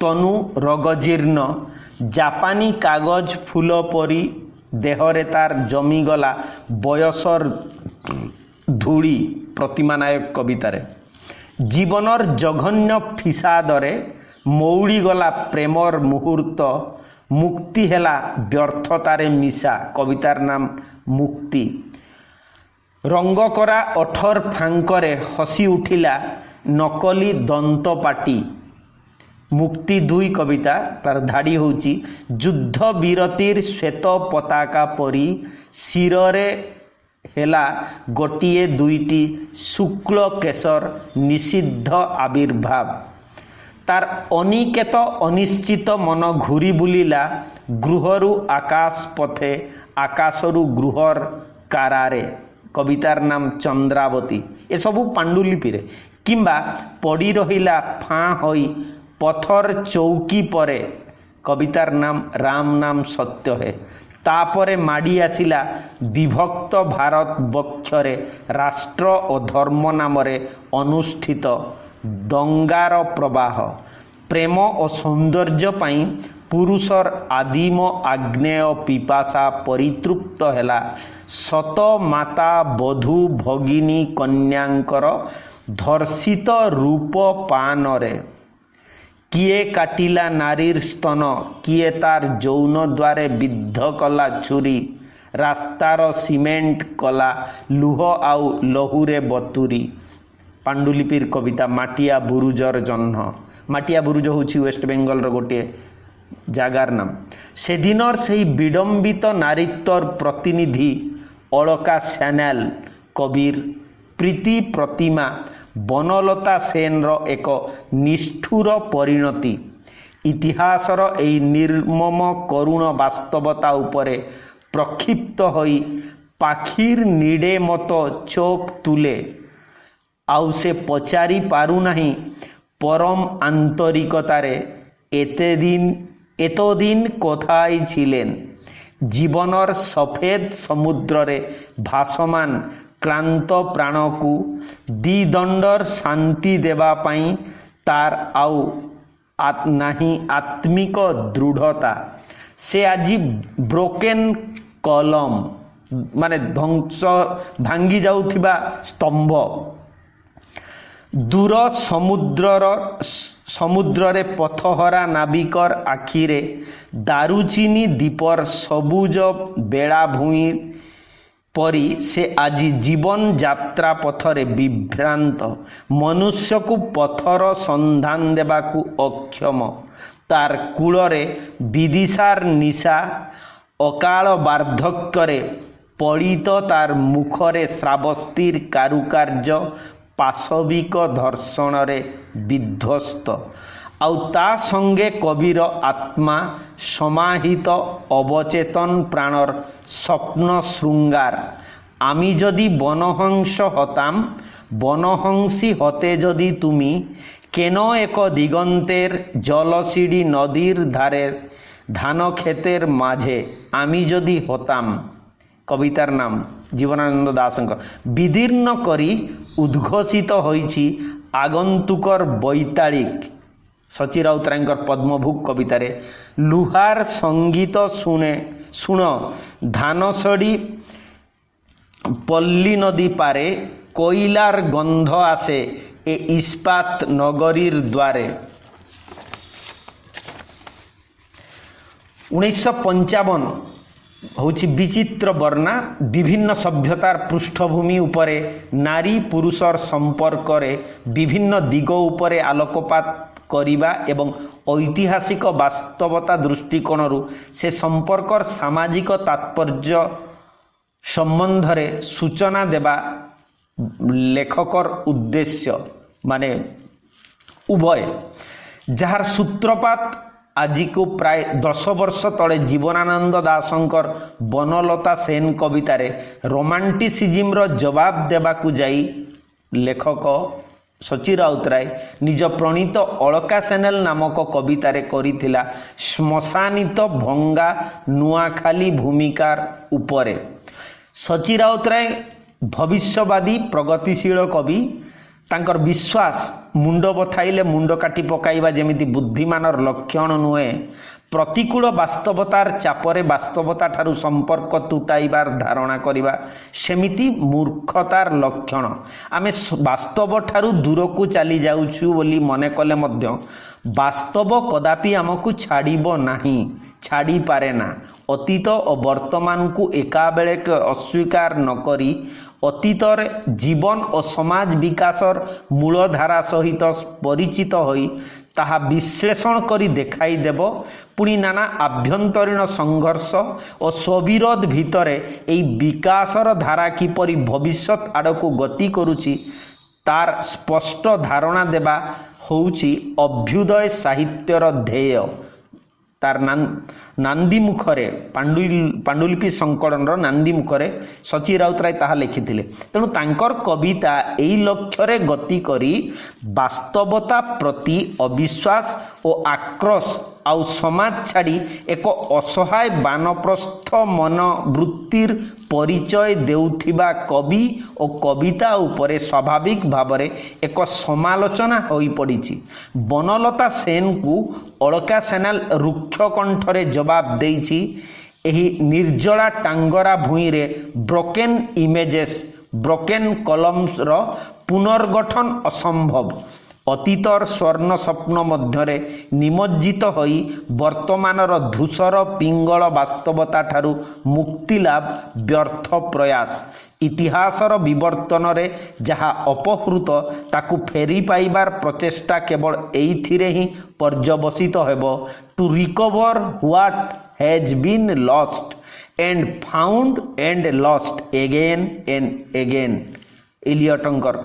ତନୁ ରଗଜୀର୍ଣ୍ଣ, ଜାପାନୀ କାଗଜ ଫୁଲ ପରି ଦେହରେ ତାର ଜମିଗଲା ବୟସର ଧୂଳି। ପ୍ରତିମା ନାୟକ କବିତାରେ ଜୀବନର ଜଘନ୍ୟ ଫିସାଦରେ ମଉଡ଼ିଗଲା ପ୍ରେମର ମୁହୂର୍ତ୍ତ, ମୁକ୍ତି ହେଲା ବ୍ୟର୍ଥତାରେ ମିଶା। କବିତାର ନାମ ମୁକ୍ତି। ରଙ୍ଗକରା ଓଠର ଫାଙ୍କରେ ହସି ଉଠିଲା ନକଲି ଦନ୍ତପାଟି। ମୁକ୍ତି 2 କବିତା ତାର ଧାଡ଼ି ହେଉଛି ଯୁଦ୍ଧ ବିରତିର ଶ୍ୱେତ ପତାକା ପରି ଶିରରେ ହେଲା ଗୋଟିଏ 2ଟି ଶୁକ୍ଳ କେଶର ନିଷିଦ୍ଧ ଆବିର୍ଭାବ। ତାର ଅନିକେତ ଅନିଶ୍ଚିତ ମନ ଘୁରି ବୁଲିଲା ଗୃହରୁ ଆକାଶ ପଥେ, ଆକାଶରୁ ଗୃହର କାରାରେ। କବିତାର ନାମ ଚନ୍ଦ୍ରାବତୀ। ଏସବୁ ପାଣ୍ଡୁଲିପିରେ। କିମ୍ବା ପଡ଼ି ରହିଲା ଫାଁ ହୋଇ ପଥର ଚୌକି ପରେ। କବିତାର ନାମ ରାମ ନାମ ସତ୍ୟ ହେ। ତାପରେ ମାଡ଼ି ଆସିଲା ବିଭକ୍ତ ଭାରତ ବକ୍ଷରେ ରାଷ୍ଟ୍ର ଓ ଧର୍ମ ନାମରେ ଅନୁଷ୍ଠିତ ଦଙ୍ଗାର ପ୍ରବାହ। ପ୍ରେମ ଓ ସୌନ୍ଦର୍ଯ୍ୟ ପାଇଁ ପୁରୁଷର ଆଦିମ ଆଗ୍ନେୟ ପିପାସା ପରିତୃପ୍ତ ହେଲା ଶତ ମାତା ବଧୂ ଭଗିନୀ କନ୍ୟାଙ୍କର ଧର୍ଷିତ ରୂପ ପାନରେ କିଏ କାଟିଲା ନାରୀର ସ୍ତନ, କିଏ ତାର ଯୌନ ଦ୍ୱାରେ ବିଦ୍ଧ କଲା ଛୁରୀ, ରାସ୍ତାର ସିମେଣ୍ଟ କଲା ଲୁହ ଆଉ ଲହୁରେ ବତୁରି। ପାଣ୍ଡୁଲିପିର କବିତା ମାଟିଆ ବୁରୁଜର ଜହ୍ନ। ମାଟିଆ ବୁରୁଜ ହେଉଛି ୱେଷ୍ଟବେଙ୍ଗଲର ଗୋଟିଏ ଜାଗାର ନାମ। ସେଦିନର ସେହି ବିଡ଼ମ୍ବିତ ନାରୀତ୍ୱର ପ୍ରତିନିଧି ଅଳକା ସ୍ୟାନେଲ କବିର ପ୍ରୀତି ପ୍ରତିମା ବନଲତା ସେନର ଏକ ନିଷ୍ଠୁର ପରିଣତି। ଇତିହାସର ଏହି ନିର୍ମମ କରୁଣ ବାସ୍ତବତା ଉପରେ ପ୍ରକ୍ଷିପ୍ତ ହୋଇ ପାଖିର ନିଡ଼େ ମତ ଚୋକ୍ ତୁଲେ। ଆଉ ସେ ପଚାରି ପାରୁନାହିଁ ପରମ ଆନ୍ତରିକତାରେ এতদিন কোথায় ছিলেন। জীবনর সফেদ সমুদ্রে ভাসমান ক্লান্ত প্রাণকু দ্বিদণ্ডর শান্তি দেবা পাই তার আউ নাহি আত্মিক দৃঢ়তা। সে আজি ব্ରୋକେନ୍ କଲମ ମାନେ ଧ୍ୱଂସ ଭାଙ୍ଗି ଯାଉଥିବା ସ୍ତମ୍ଭ। ଦୂର ସମୁଦ୍ରରେ ପଥହରା ନାବିକର ଆଖିରେ ଦାରୁଚିନି ଦୀପର ସବୁଜ ବେଳାଭୂଇଁ ପରି ସେ ଆଜି ଜୀବନ ଯାତ୍ରା ପଥରେ ବିଭ୍ରାନ୍ତ। ମନୁଷ୍ୟକୁ ପଥର ସନ୍ଧାନ ଦେବାକୁ ଅକ୍ଷମ। ତାର କୂଳରେ ବିଦିଶାର ନିଶା, ଅକାଳ ବାର୍ଦ୍ଧକ୍ୟରେ ପଡ଼ିତ ତାର ମୁଖରେ ଶ୍ରାବସ୍ତିର କାରୁକାର୍ଯ୍ୟ ପାଶବିକ ଧର୍ଷଣରେ ବିଧ୍ୱସ୍ତ। ଆଉ ତା ସଙ୍ଗେ କବିର ଆତ୍ମା ସମାହିତ ଅବଚେତନ প্রাণর স্বপ্ন শৃঙ্গার। আমি যদি বনহংস হতাম, বনহংসী হতে যদি তুমি, কেন এক দিগন্তের জলসিড়ি নদীর ধারের ধান ক্ষেতের মাঝে আমি যদি হতাম। কবিতার নাম জীবনানন্দ দাসঙ্কর। বিদীর্ণ করি উদ্ঘোষিত হয়েছি আগন্তুকর বৈতাড়িক। শচী রাউতরায়ଙ୍କର ପଦ୍ମଭୂ କବିତାରେ ଲୁହାର ସଙ୍ଗୀତ ଶୁଣ ଧାନସଡ଼ି ପଲ୍ଲୀ ନଦୀ ପାରେ, କୋଇଲାର ଗନ୍ଧ ଆସେ ଏ ଇସ୍ପାତ ନଗରୀর দ্বারে। 1955 ହେଉଛି ବିଚିତ୍ର ବର୍ଣ୍ଣା। ବିଭିନ୍ନ ସଭ୍ୟତାର ପୃଷ୍ଠଭୂମି ଉପରେ ନାରୀ ପୁରୁଷର ସମ୍ପର୍କରେ ବିଭିନ୍ନ ଦିଗ ଉପରେ ଆଲୋକପାତ କରିବା ଏବଂ ଐତିହାସିକ ବାସ୍ତବତା ଦୃଷ୍ଟିକୋଣରୁ ସେ ସମ୍ପର୍କର ସାମାଜିକ ତାତ୍ପର୍ଯ୍ୟ ସମ୍ବନ୍ଧରେ ସୂଚନା ଦେବା ଲେଖକର ଉଦ୍ଦେଶ୍ୟ। ମାନେ ଉଭୟ, ଯାହାର ସୂତ୍ରପାତ ଆଜିକୁ ପ୍ରାୟ 10 ବର୍ଷ ତଳେ ଜୀବନାନନ୍ଦ ଦାସଙ୍କର ବନଲତା ସେନ କବିତାରେ ରୋମାଣ୍ଟିସିଜିମର ଜବାବ ଦେବାକୁ ଯାଇ ଲେଖକ ଶଚୀ ରାଉତରାୟ ନିଜ ପ୍ରଣୀତ ଅଳକା ସ୍ୟାନେଲ ନାମକ କବିତାରେ କରିଥିଲା ଶ୍ମଶାନିତ ଭଙ୍ଗା ନୂଆଖାଲି ଭୂମିକାର ଉପରେ। ଶଚୀ ରାଉତରାୟ ଭବିଷ୍ୟବାଦୀ ପ୍ରଗତିଶୀଳ କବି। ତାଙ୍କର ବିଶ୍ୱାସ ମୁଣ୍ଡ ବଥାଇଲେ ମୁଣ୍ଡ କାଟି ପକାଇବା ଯେମିତି ବୁଦ୍ଧିମାନର ଲକ୍ଷଣ ନୁହେଁ, ପ୍ରତିକୂଳ ବାସ୍ତବତାର ଚାପରେ ବାସ୍ତବତା ଠାରୁ ସମ୍ପର୍କ ତୁଟାଇବାର ଧାରଣା କରିବା ସେମିତି ମୂର୍ଖତାର ଲକ୍ଷଣ। ଆମେ ବାସ୍ତବ ଠାରୁ ଦୂରକୁ ଚାଲି ଯାଉଛୁ ବୋଲି ମନେ କଲେ ମଧ୍ୟ ବାସ୍ତବ କଦାପି ଆମକୁ ଛାଡ଼ିବ ନାହିଁ, ଛାଡ଼ିପାରେ ନା। ଅତୀତ ଓ ବର୍ତ୍ତମାନକୁ ଏକାବେଳକେ ଅସ୍ୱୀକାର ନ କରି ଅତୀତରେ ଜୀବନ ଓ ସମାଜ ବିକାଶର ମୂଳଧାରା ସହିତ ପରିଚିତ ହୋଇ ତାହା ବିଶ୍ଳେଷଣ କରି ଦେଖାଇଦେବ। ପୁଣି ନାନା ଆଭ୍ୟନ୍ତରୀଣ ସଂଘର୍ଷ ଓ ସ୍ୱବିରୋଧ ଭିତରେ ଏହି ବିକାଶର ଧାରା କିପରି ଭବିଷ୍ୟତ ଆଡ଼କୁ ଗତି କରୁଛି ତାର ସ୍ପଷ୍ଟ ଧାରଣା ଦେବା ହେଉଛି ଅଭ୍ୟୁଦୟ ସାହିତ୍ୟର ଧ୍ୟେୟ। ତାର ନାନ୍ଦି ମୁଖରେ ପାଣ୍ଡୁଲିପି ସଂକଳନର ନାନ୍ଦି ମୁଖରେ ଶଚୀ ରାଉତରାୟ ତାହା ଲେଖିଥିଲେ। ତେଣୁ ତାଙ୍କର କବିତା ଏହି ଲକ୍ଷ୍ୟରେ ଗତି କରି ବାସ୍ତବତା ପ୍ରତି ଅବିଶ୍ୱାସ ଓ ଆକ୍ରୋଶ ଆଉ ସମାଜ ଛାଡ଼ି ଏକ ଅସହାୟ ବାନପ୍ରସ୍ଥ ମନୋବୃତ୍ତିର ପରିଚୟ ଦେଉଥିବା କବି ଓ କବିତା ଉପରେ ସ୍ୱାଭାବିକ ଭାବରେ ଏକ ସମାଲୋଚନା ହୋଇପଡ଼ିଛି। ବନଲତା ସେନଙ୍କୁ ଅଳକା ସ୍ୟାନେଲ ରୁକ୍ଷ କଣ୍ଠରେ ଜବାବ ଦେଇଛି। ଏହି ନିର୍ଜଳା ଟାଙ୍ଗରା ଭୂଇଁରେ ବ୍ରୋକେନ୍ ଇମେଜେସ୍ ବ୍ରୋକେନ୍ କଲମ୍ସର ପୁନର୍ଗଠନ ଅସମ୍ଭବ। ଅତୀତର ସ୍ୱର୍ଣ୍ଣ ସ୍ୱପ୍ନ ମଧ୍ୟରେ ନିମଜ୍ଜିତ ହୋଇ ବର୍ତ୍ତମାନର ଧୂସର ପିଙ୍ଗଳ ବାସ୍ତବତା ଠାରୁ ମୁକ୍ତିଲାଭ ବ୍ୟର୍ଥ ପ୍ରୟାସ। ଇତିହାସର ବିବର୍ତ୍ତନରେ ଯାହା ଅପହୃତ ତାକୁ ଫେରି ପାଇବାର ପ୍ରଚେଷ୍ଟା କେବଳ ଏଇଥିରେ ହିଁ ପର୍ଯ୍ୟବସିତ ହେବ, to recover what has been lost and found and lost again and again। ଏଲିଅଟଙ୍କର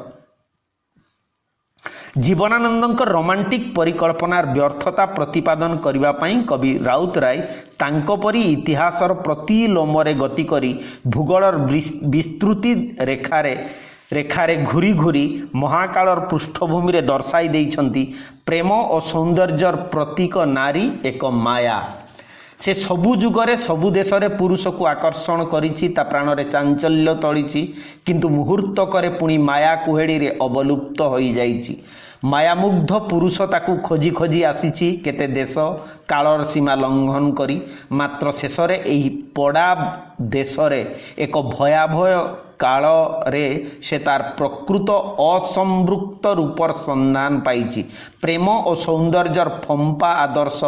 ଜୀବନାନନ୍ଦଙ୍କ ରୋମାଣ୍ଟିକ ପରିକଳ୍ପନାର ବ୍ୟର୍ଥତା ପ୍ରତିପାଦନ କରିବା ପାଇଁ କବି ରାଉତରାୟ ତାଙ୍କ ପରି ଇତିହାସର ପ୍ରତି ଲୋମରେ ଗତି କରି ଭୂଗୋଳର ବିସ୍ତୃତି ରେଖାରେ ଘୁରି ଘୁରି ମହାକାଳର ପୃଷ୍ଠଭୂମିରେ ଦର୍ଶାଇ ଦେଇଛନ୍ତି ପ୍ରେମ ଓ ସୌନ୍ଦର୍ଯ୍ୟର ପ୍ରତୀକ ନାରୀ ଏକ ମାୟା। ସେ ସବୁ ଯୁଗରେ ସବୁ ଦେଶରେ ପୁରୁଷକୁ ଆକର୍ଷଣ କରିଛି, ତା ପ୍ରାଣରେ ଚାଞ୍ଚଲ୍ୟ ତୋଳିଛି, କିନ୍ତୁ ମୁହୂର୍ତ୍ତକରେ ପୁଣି ମାୟା କୁହେଡ଼ିରେ ଅବଲୁପ୍ତ ହୋଇଯାଇଛି। ମାୟାମୁଗ୍ଧ ପୁରୁଷ ତାକୁ ଖୋଜି ଖୋଜି ଆସିଛି କେତେ ଦେଶ କାଳର ସୀମା ଲଙ୍ଘନ କରି, ମାତ୍ର ଶେଷରେ ଏହି ପଡ଼ା ଦେଶରେ ଏକ ଭୟାବହ କାଳରେ ସେ ତାର ପ୍ରକୃତ ଅସମ୍ପୃକ୍ତ ରୂପର ସନ୍ଧାନ ପାଇଛି। ପ୍ରେମ ଓ ସୌନ୍ଦର୍ଯ୍ୟର ଫମ୍ପା ଆଦର୍ଶ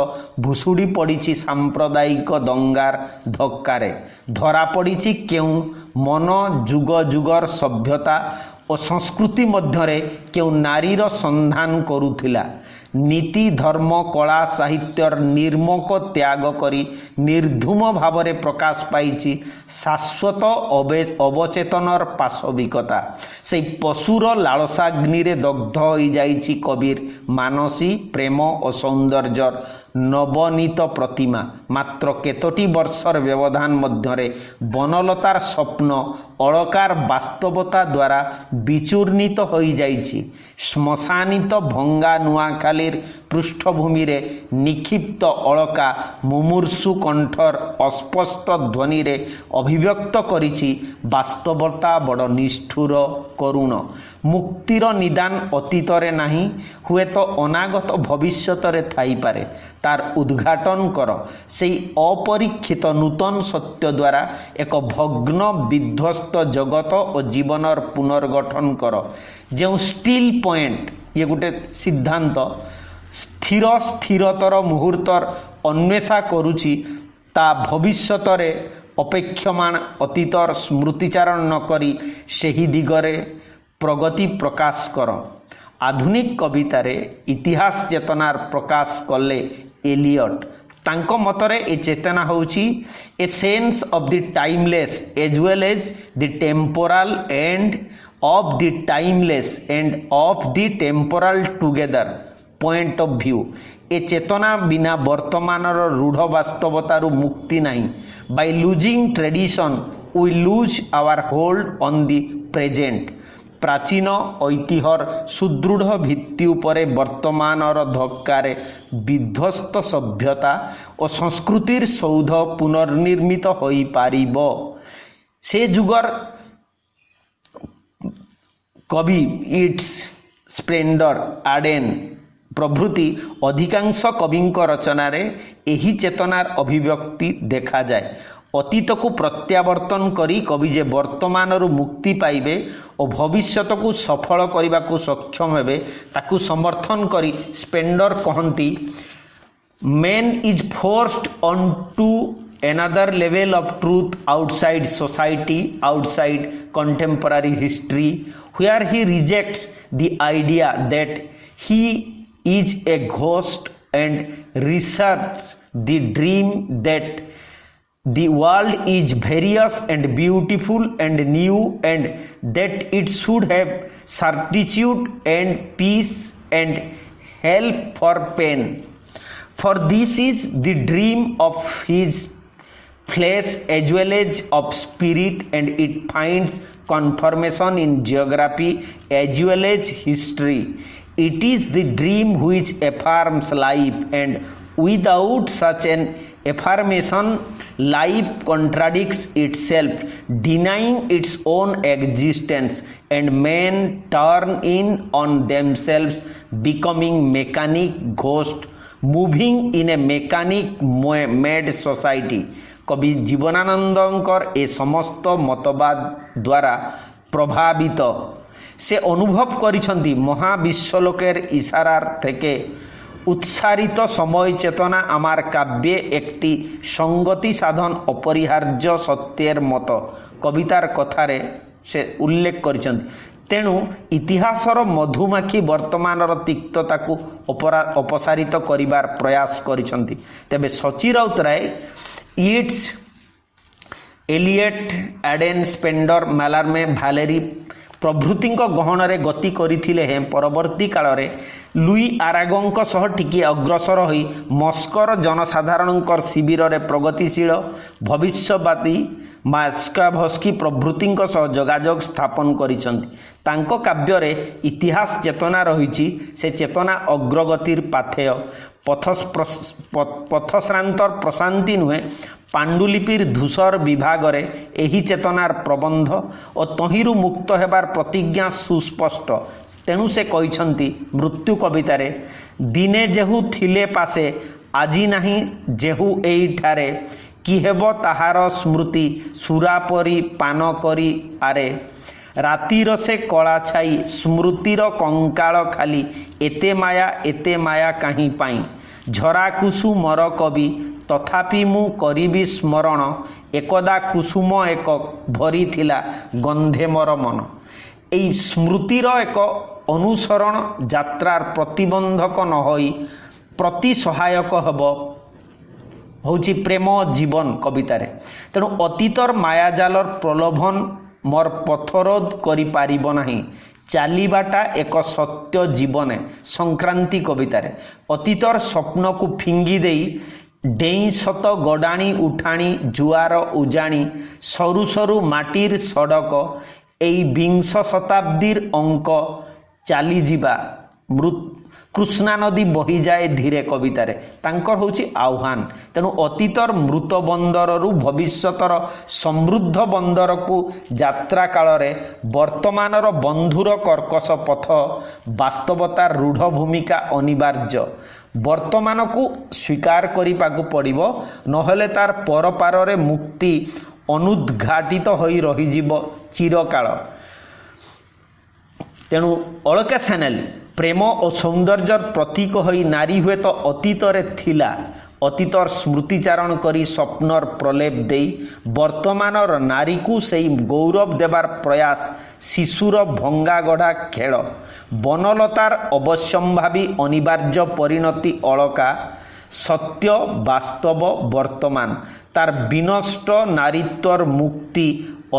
ଭୁଷୁଡ଼ି ପଡ଼ିଛି ସାମ୍ପ୍ରଦାୟିକ ଦଙ୍ଗାର ଧକ୍କାରେ। ଧରା ପଡ଼ିଛି କେଉଁ ମନ ଯୁଗ ଯୁଗର ସଭ୍ୟତା ଓ ସଂସ୍କୃତି ମଧ୍ୟରେ କେଉଁ ନାରୀର ସନ୍ଧାନ କରୁଥିଲା। ନୀତି ଧର୍ମ କଳା ସାହିତ୍ୟର ନିର୍ମକ ତ୍ୟାଗ କରି ନିର୍ଧୂମ ଭାବରେ ପ୍ରକାଶ ପାଇଛି ଶାଶ୍ୱତ ଅବଚେତନର ପାଶବିକତା। ସେହି ପଶୁର ଲାଳସାଗ୍ନିରେ ଦଗ୍ଧ ହୋଇଯାଇଛି କବିର ମାନସୀ ପ୍ରେମ ଓ ସୌନ୍ଦର୍ଯ୍ୟର ନବନୀତ ପ୍ରତିମା। ମାତ୍ର କେତୋଟି ବର୍ଷର ବ୍ୟବଧାନ ମଧ୍ୟରେ ବନଲତାର ସ୍ୱପ୍ନ ଅଳକାର ବାସ୍ତବତା ଦ୍ୱାରା ବିଚୂର୍ଣ୍ଣିତ ହୋଇଯାଇଛି। ଶ୍ମଶାନିତ ଭଙ୍ଗା ନୂଆଖାଲିର ପୃଷ୍ଠଭୂମିରେ ନିକ୍ଷିପ୍ତ ଅଳକା ମୁମୂର୍ଷୁ କଣ୍ଠର ଅସ୍ପଷ୍ଟ ଧ୍ୱନିରେ ଅଭିବ୍ୟକ୍ତ କରିଛି ବାସ୍ତବତା ବଡ଼ ନିଷ୍ଠୁର କରୁଣ। ମୁକ୍ତିର ନିଦାନ ଅତୀତରେ ନାହିଁ, ହୁଏତ ଅନାଗତ ଭବିଷ୍ୟତରେ ଥାଇପାରେ। ତାର ଉଦ୍ଘାଟନ କର ସେହି ଅପରୀକ୍ଷିତ ନୂତନ ସତ୍ୟ ଦ୍ୱାରା ଏକ ଭଗ୍ନ ବିଧ୍ୱସ୍ତ ଜଗତ ଓ ଜୀବନର ପୁନର୍ଗଠନ କର। ଯେଉଁ ଷ୍ଟିଲ୍ ପଏଣ୍ଟ, ଇଏ ଗୋଟେ ସିଦ୍ଧାନ୍ତ, ସ୍ଥିରତର ମୁହୂର୍ତ୍ତର ଅନ୍ୱେଷା କରୁଛି, ତା ଭବିଷ୍ୟତରେ ଅପେକ୍ଷମାଣ ଅତୀତର ସ୍ମୃତିଚାରଣ ନ କରି ସେହି ଦିଗରେ ପ୍ରଗତି ପ୍ରକାଶ କର। ଆଧୁନିକ କବିତାରେ ଇତିହାସ ଚେତନାର ପ୍ରକାଶ କଲେ ଏଲିଅଟ। ତାଙ୍କ ମତରେ ଏ ଚେତନା ହେଉଛି a sense of the timeless as well as the temporal and of the timeless and of the temporal together point of view. ଏ ଚେତନା ବିନା ବର୍ତ୍ତମାନର ରୂଢ଼ ବାସ୍ତବତାରୁ ମୁକ୍ତି ନାହିଁ। By losing tradition we lose our hold on the present. ପ୍ରାଚୀନ ଐତିହ୍ୟର ସୁଦୃଢ଼ ଭିତ୍ତି ଉପରେ ବର୍ତ୍ତମାନର ଧକ୍କାରେ ବିଧ୍ୱସ୍ତ ସଭ୍ୟତା ଓ ସଂସ୍କୃତିର ସୌଧ ପୁନର୍ନିର୍ମିତ ହୋଇପାରିବ। ସେ ଯୁଗର କବି ଇଟ୍ସ ସ୍ପ୍ଲେଣ୍ଡର ଆଡେନ୍ ପ୍ରଭୃତି ଅଧିକାଂଶ କବିଙ୍କ ରଚନାରେ ଏହି ଚେତନାର ଅଭିବ୍ୟକ୍ତି ଦେଖାଯାଏ। ଅତୀତକୁ ପ୍ରତ୍ୟାବର୍ତ୍ତନ କରି କବି ଯେ ବର୍ତ୍ତମାନରୁ ମୁକ୍ତି ପାଇବେ ଓ ଭବିଷ୍ୟତକୁ ସଫଳ କରିବାକୁ ସକ୍ଷମ ହେବେ ତାକୁ ସମର୍ଥନ କରି ସ୍ପେଣ୍ଡର କହନ୍ତି, man is forced on to another level of truth outside society, outside contemporary history, where he rejects the idea that he is a ghost and reasserts the dream that the world is various and beautiful and new, and that it should have certitude and peace and help for pain. For this is the dream of his flesh as well as of spirit, and it finds confirmation in geography as well as history. It is the dream which affirms life, and without such an affirmation life contradicts itself, denying its own existence, and men turn in on themselves, becoming mechanic ghosts moving in a mechanic made society। କବି ଜୀବନାନନ୍ଦଙ୍କର ଏ ସମସ୍ତ ମତବାଦ ଦ୍ୱାରା প্রভাবিত। সে অনুভব করেছেন মহাবিশ্বলোকের ইশারার থেকে উৎসারিত সময় চেতনা আমার কাব্যে একটি সঙ্গতি সাধন অপরিহার্য সত্যের মতো কবিতার কথারে সে উল্লেখ করেছেন। তেণু ইতিহাসর মধুমাখি বর্তমানর তিক্ততাକୁ অপসারিত করিবার প্রয়াস করেছেন। তেবে Sachi Routray Yeats Eliot Auden Spender Mallarme Valery प्रभृतिଙ୍କ गहणरे गति କରିଥିଲେ ହେଁ ପରବର୍ତ୍ତୀ କାଳରେ ଲୁଇ ଆରାଗୋଙ୍କ ସହ ଟିକିଏ ଅଗ୍ରସର ହୋଇ ମସ୍କୋର ଜନସାଧାରଣଙ୍କର ଶିବିରରେ ପ୍ରଗତିଶୀଳ ଭବିଷ୍ୟବାଦୀ ମାସ୍କାଭସ୍କି ପ୍ରଭୃତିଙ୍କ ସହ ଯୋଗାଯୋଗ ସ୍ଥାପନ କରିଛନ୍ତି। ତାଙ୍କ କାବ୍ୟରେ ଇତିହାସ ଚେତନା ରହିଛି। ସେ ଚେତନା ଅଗ୍ରଗତିର ପାଥେୟ, ପଥଶ୍ରାନ୍ତର ପ୍ରଶାନ୍ତି ନୁହେଁ। ପାଣ୍ଡୁଲିପିର ଧୂସର ବିଭାଗରେ ଏହି ଚେତନାର ପ୍ରବନ୍ଧ ଓ ତହିଁରୁ ମୁକ୍ତ ହେବାର ପ୍ରତିଜ୍ଞା ସୁସ୍ପଷ୍ଟ। ତେଣୁ ସେ କହିଛନ୍ତି ମୃତ୍ୟୁ କବିତାରେ, ଦିନେ ଯେହୁ ଥିଲେ ପାଶେ ଆଜି ନାହିଁ ଯେହୁ ଏଇଠାରେ, କି ହେବ ତାହାର ସ୍ମୃତି ସୁରାପରି ପାନ କରି ଆରେ, ରାତିର ସେ କଳା ଛାଇ ସ୍ମୃତିର କଙ୍କାଳ ଖାଲି, ଏତେ ମାୟା କାହିଁ ପାଇଁ, ଝରା କୁସୁମର କବି ତଥାପି ମୁଁ କରିବି ସ୍ମରଣ, ଏକଦା କୁସୁମ ଏକ ଭରିଥିଲା ଗନ୍ଧେ ମୋର ମନ। এই ସ୍ମୃତିର ଏକ ଅନୁସରଣ ଯାତ୍ରାର ପ୍ରତିବନ୍ଧକ ନ ହୋଇ ପ୍ରତି ସହାୟକ ହେଉଛି ପ୍ରେମ ଜୀବନ କବିତାରେ। ତେଣୁ ଅତୀତର ମାୟାଜାଲର ପ୍ରଲୋଭନ ମୋର ପଥରୋଧ କରିପାରିବ ନାହିଁ। ଚାଲିବାଟା ଏକ ସତ୍ୟ ଜୀବନେ ସଂକ୍ରାନ୍ତି କବିତାରେ ଅତୀତର ସ୍ୱପ୍ନକୁ ଫିଙ୍ଗି ଦେଇ ଡେଇଁ ସତ ଗଡ଼ାଣି ଉଠାଣି ଜୁଆର ଉଜାଣି ସରୁ ସରୁ ମାଟିର ସଡ଼କ এই বিংশ শতাব্দীর অঙ্ক চালিযা কৃষ্ণা নদী বহিযাଏ ধীরে কবিতারে তাঙ্কর হচ্ছে আহ্বান। তেণু অতীতর মৃত বন্দররু ভবিষ্যতর সমৃদ্ধ বন্দরকু যাত্রা কাଳରେ বর্তমানর বন্ধুর কর্কশ পথ বাস্তবতার রূঢ় ভূমিকা অনিবার্য। বর্তমানকু স্বীকার করিবাকু পড়িব, নহলে তার পরপারে মুক্তি অনুদ্ঘাটিত হয়ে রহিଯିବ চিরকাଳ। তেণু অলকা সান্যাল প্রেম ও সৌন্দর্যর প্রতীক হয়ে নারী হুয়েত অতীতরে থিলা, অতীতর স্মৃতিচারণ করি স্বপ্নর প্রলেপ দেই বর্তমানর নারীকু সেই গৌরব দেবার প্রয়াস শিশুর ভঙ্গা গড়া খেল। বনলতার অবশ্যম্ভাবী অনিবার্য পরিণতি অলকা, সত্য বাস্তব বর্তমান। তার বিনষ্ট নারীত্বর মুক্তি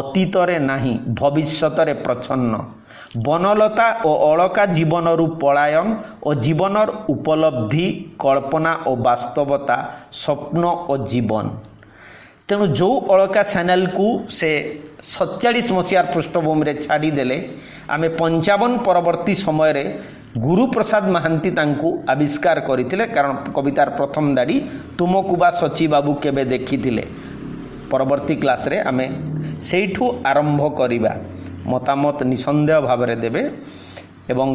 অতীতরে নাহি, ভবিষ্যতরে প্রচ্ছন্ন। বনলতা ও অলকা জীবনরু পলায়ন ও জীবনর উপলব্ধি, কল্পনা ও বাস্তবতা, স্বপ্ন ও জীবন। তেণু যে অলকা সান্যালকু সে 47 মସିହାର পৃষ্ঠভূমিরে ছাড়িদেলে আমি 55 পরবর্তী সময়ের গুরুপ্রসাদ মহান্তি তাঁকু আবিষ্কার করেছিলেন। কারণ কবিতার প্রথম দাড়ি তুমকু বা শচী বাবু কেবে দেখিলে। পরবর্তী ক্লাসে আমি সেইঠু আরম্ভ করিবা। মতামত নিঃসন্দেহ ভাবে দেবে এবং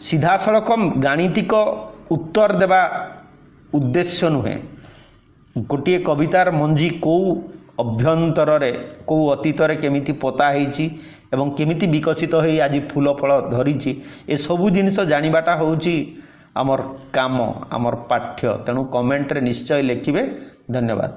সিধাসলখ গাণিতিক উত্তর দেবা উদ্দেশ্য নুহে। গোটিয়ে কবিতার মঞ্জি কেউ অভ্যন্তরে কেউ অতীতরে কেমিতি পোতা হয়েছি এবং কেমিতি বিকশিত হয়ে আজ ফুল ফল ধরিছি, এসবু জিনিস জানিবাটা হচ্ছে আমার কাম, আমার পাঠ্য। তেণু কমেন্টরে নিশ্চয় লেখিবে। ধন্যবাদ।